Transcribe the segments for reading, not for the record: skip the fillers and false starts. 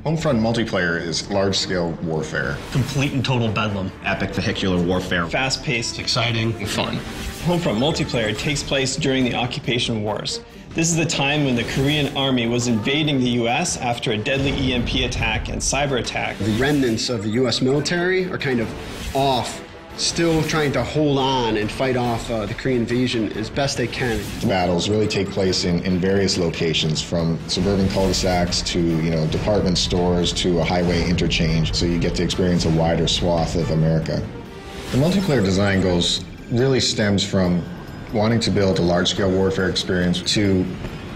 Homefront multiplayer is large-scale warfare. Complete and total bedlam. Epic vehicular warfare. Fast-paced, exciting, and fun. Homefront multiplayer takes place during the occupation wars. This is the time when the Korean army was invading the US after a deadly EMP attack and cyber attack. The remnants of the US military are kind of off, still trying to hold on and fight off the Korean invasion as best they can. The battles really take place in various locations, from suburban cul-de-sacs to department stores to a highway interchange, so you get to experience a wider swath of America. The multiplayer design goals really stems from wanting to build a large-scale warfare experience to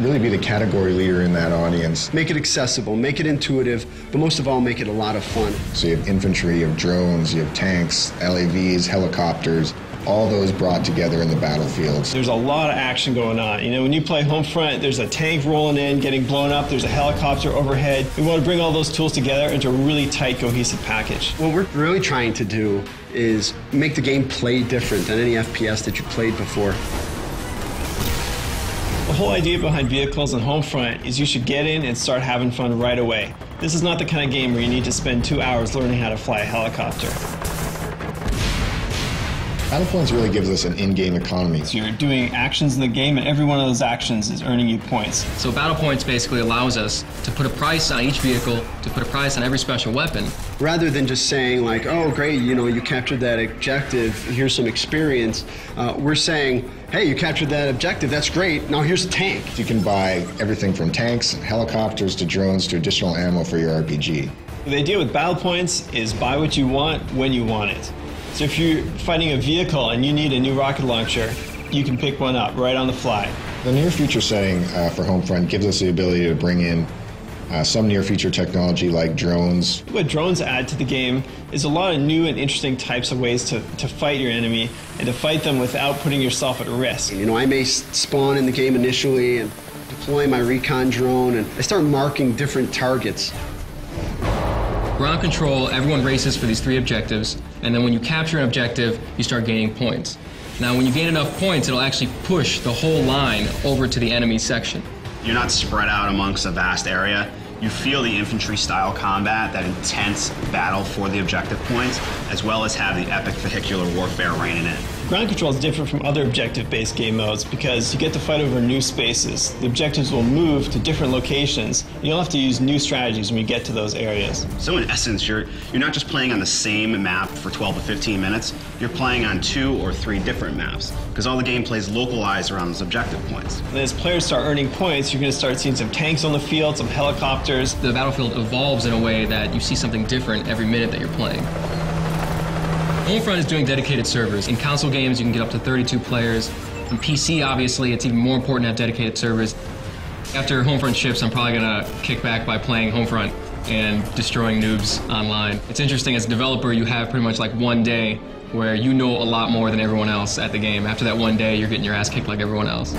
really be the category leader in that audience. Make it accessible, make it intuitive, but most of all, make it a lot of fun. So you have infantry, you have drones, you have tanks, LAVs, helicopters, all those brought together in the battlefields. There's a lot of action going on. When you play Homefront, there's a tank rolling in, getting blown up, there's a helicopter overhead. We want to bring all those tools together into a really tight, cohesive package. What we're really trying to do is make the game play different than any FPS that you played before. The whole idea behind vehicles and Homefront is you should get in and start having fun right away. This is not the kind of game where you need to spend 2 hours learning how to fly a helicopter. Battlepoints really gives us an in-game economy. So you're doing actions in the game, and every one of those actions is earning you points. So Battlepoints basically allows us to put a price on each vehicle, to put a price on every special weapon. Rather than just saying like, oh great, you captured that objective, here's some experience, we're saying, hey, you captured that objective, that's great, now here's a tank. You can buy everything from tanks, helicopters, to drones, to additional ammo for your RPG. The idea with Battlepoints is buy what you want when you want it. So if you're fighting a vehicle and you need a new rocket launcher, you can pick one up right on the fly. The near future setting for Homefront gives us the ability to bring in some near future technology like drones. What drones add to the game is a lot of new and interesting types of ways to fight your enemy and to fight them without putting yourself at risk. I may spawn in the game initially and deploy my recon drone, and I start marking different targets. Ground control, everyone races for these 3 objectives, and then when you capture an objective, you start gaining points. Now, when you gain enough points, it'll actually push the whole line over to the enemy section. You're not spread out amongst a vast area. You feel the infantry-style combat, that intense battle for the objective points, as well as have the epic vehicular warfare reigning in. Ground control is different from other objective-based game modes because you get to fight over new spaces. The objectives will move to different locations. You'll have to use new strategies when you get to those areas. So in essence, you're not just playing on the same map for 12 to 15 minutes, you're playing on 2 or 3 different maps, because all the gameplay is localized around those objective points. And as players start earning points, you're going to start seeing some tanks on the field, some helicopters. The battlefield evolves in a way that you see something different every minute that you're playing. Homefront is doing dedicated servers. In console games, you can get up to 32 players. In PC, obviously, it's even more important to have dedicated servers. After Homefront ships, I'm probably going to kick back by playing Homefront and destroying noobs online. It's interesting, as a developer, you have pretty much like one day where you know a lot more than everyone else at the game. After that one day, you're getting your ass kicked like everyone else.